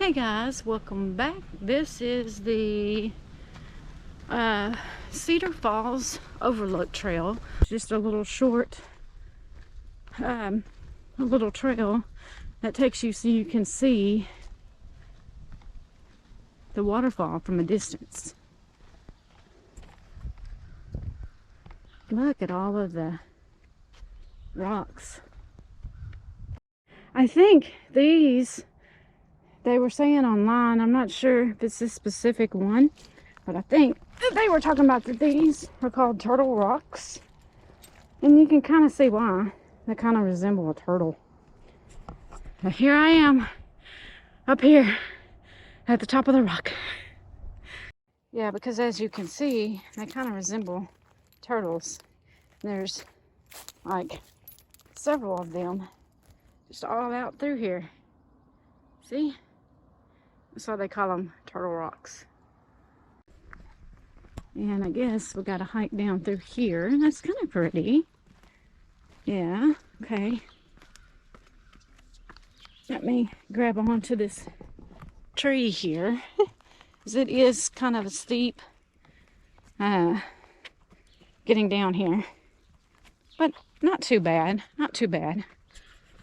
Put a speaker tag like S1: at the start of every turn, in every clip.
S1: Hey guys, welcome back. This is the Cedar Falls Overlook Trail. Just a little short a little trail that takes you so you can see the waterfall from a distance. Look at all of the rocks. I think they were saying online, I'm not sure if it's this specific one, but I think that they were talking about that these are called turtle rocks. And you can kind of see why. They kind of resemble a turtle. But here I am, up here at the top of the rock. Yeah, because as you can see, they kind of resemble turtles. There's like several of them just all out through here. See? That's why they call them turtle rocks. And I guess we got to hike down through here. That's kind of pretty. Yeah, okay. Let me grab onto this tree here. Because it is kind of a steep getting down here. But not too bad. Not too bad.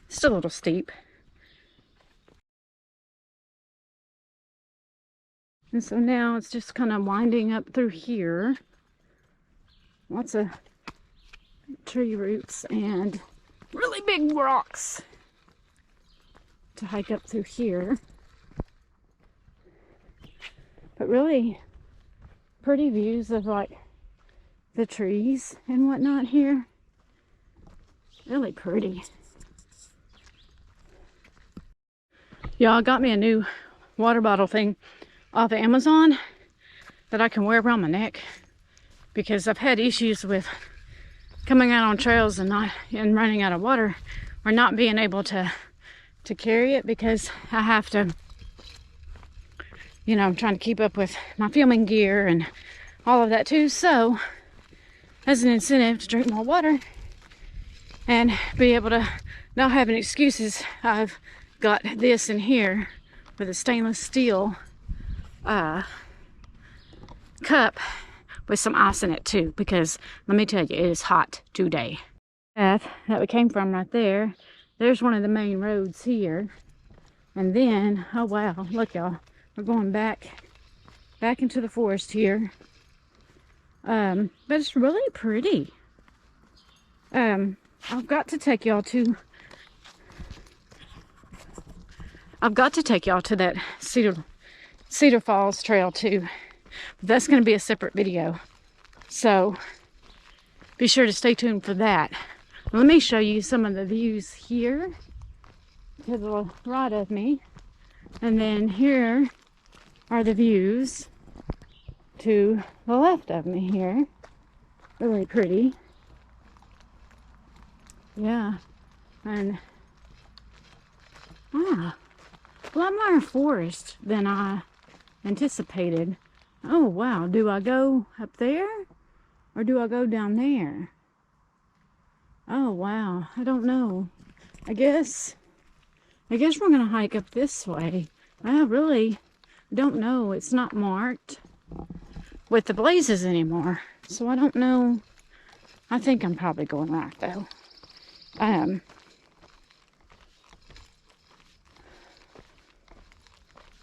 S1: Still a little steep. And so now it's just kind of winding up through here. Lots of tree roots and really big rocks to hike up through here. But really pretty views of like the trees and whatnot here. Really pretty. Y'all got me a new water bottle thing off of Amazon that I can wear around my neck, because I've had issues with coming out on trails and running out of water, or not being able to carry it, because I have to, you know, I'm trying to keep up with my filming gear and all of that too. So as an incentive to drink more water and be able to not have any excuses, I've got this in here with a stainless steel cup with some ice in it too, because let me tell you, it is hot today. Path that we came from right there, there's one of the main roads here, and then oh wow, look y'all, we're going back into the forest here. But it's really pretty. I've got to take y'all to that Cedar Falls trail too. But that's going to be a separate video, so be sure to stay tuned for that. Let me show you some of the views here to the right of me, and then here are the views to the left of me here. Really pretty. Yeah, and wow, a lot more forest than I anticipated. Oh wow, do I go up there or do I go down there? Oh wow, I don't know. I guess we're gonna hike up this way. I really don't know. It's not marked with the blazes anymore, so I don't know. I think I'm probably going right though.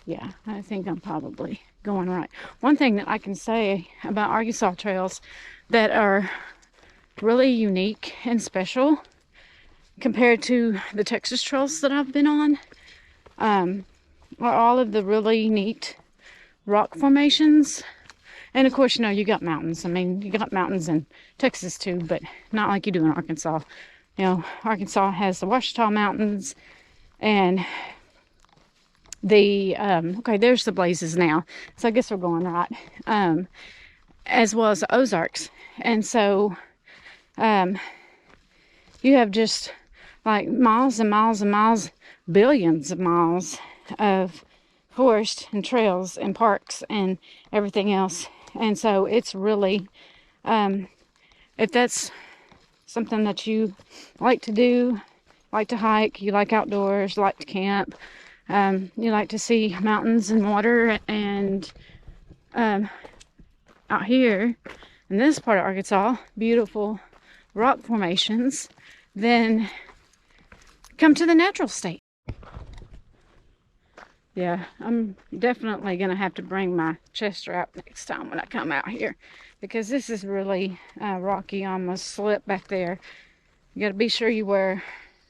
S1: Yeah, I think I'm probably going right. One thing that I can say about Arkansas trails that are really unique and special compared to the Texas trails that I've been on, are all of the really neat rock formations. And of course, you know, you got mountains. I mean, you got mountains in Texas too, but not like you do in Arkansas. You know, Arkansas has the Ouachita Mountains and the okay, there's the blazes now, so I guess we're going right, as well as the Ozarks. And so you have just like miles and miles and miles, billions of miles of forest and trails and parks and everything else. And so it's really, if that's something that you like to do, like to hike, you like outdoors, like to camp, You like to see mountains and water, and out here in this part of Arkansas, beautiful rock formations, then come to the natural state. Yeah, I'm definitely gonna have to bring my Chester out next time when I come out here, because this is really rocky. I almost slipped back there. You gotta be sure you wear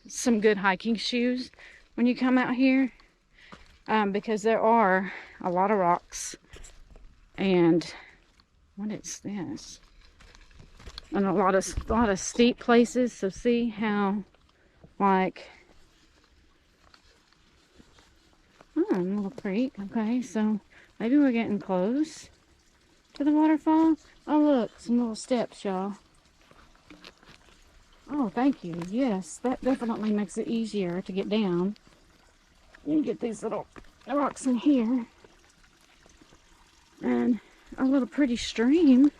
S1: some good hiking shoes when you come out here, because there are a lot of rocks. And what is this? And a lot of steep places. So see how, like, oh, a little creek. Okay, so maybe we're getting close to the waterfall. Oh, look, some little steps, y'all. Oh, thank you. Yes, that definitely makes it easier to get down. You get these little rocks in here. And a little pretty stream.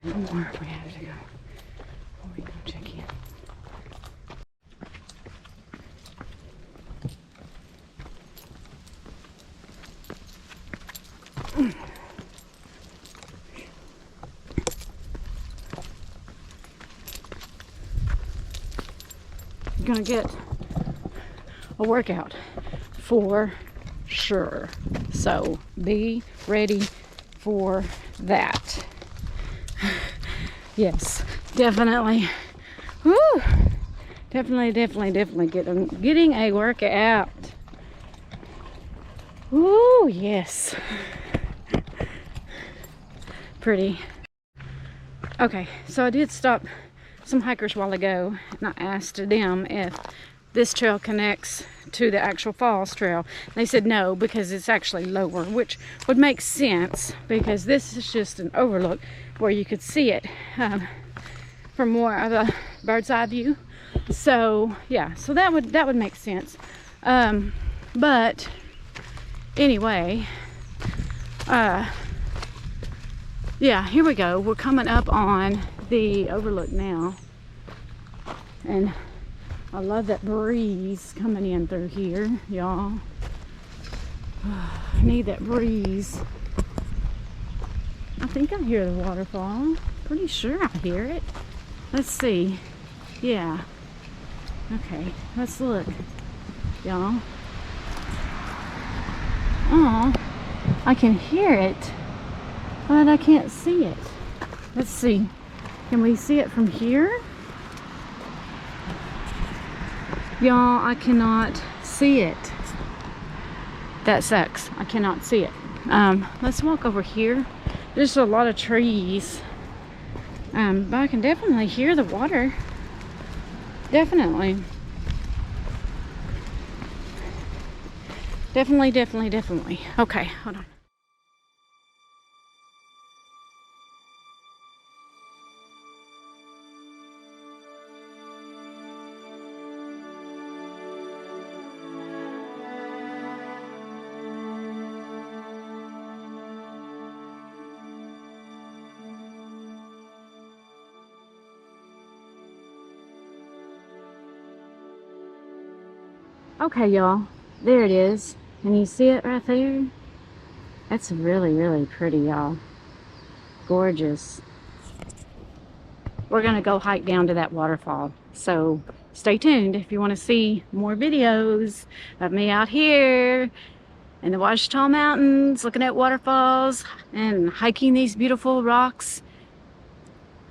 S1: More we have to go before we go check in. You're gonna get a workout for sure, so be ready for that. Yes, definitely. Woo! Definitely getting a workout. Woo, yes. Pretty. Okay, so I did stop some hikers a while ago, and I asked them if this trail connects to the actual falls trail. They said no, because it's actually lower, which would make sense, because this is just an overlook where you could see it from more of a bird's eye view. So yeah, so that would make sense. But anyway, yeah, here we go. We're coming up on the overlook now, and I love that breeze coming in through here, y'all. I need that breeze. I think I hear the waterfall. Pretty sure I hear it. Let's see. Yeah. Okay, let's look, y'all. Oh, I can hear it, but I can't see it. Let's see. Can we see it from here? Y'all, I cannot see it. That sucks. I cannot see it. Let's walk over here. There's a lot of trees. But I can definitely hear the water. Definitely. Definitely. Okay, hold on. Okay, y'all, there it is. Can you see it right there? That's really pretty, y'all. Gorgeous. We're gonna go hike down to that waterfall, so stay tuned if you want to see more videos of me out here in the Waterfall Mountains, looking at waterfalls and hiking these beautiful rocks.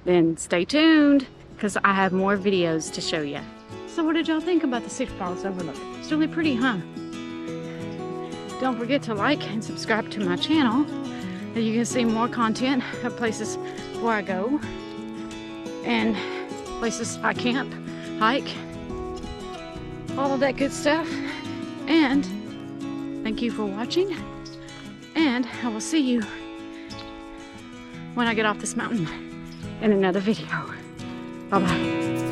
S1: Then stay tuned, because I have more videos to show you. So what did y'all think about the Six Falls Overlook? It's really pretty, huh? Don't forget to like and subscribe to my channel, so you can see more content of places where I go and places I camp, hike, all of that good stuff. And thank you for watching. And I will see you when I get off this mountain in another video. Bye-bye.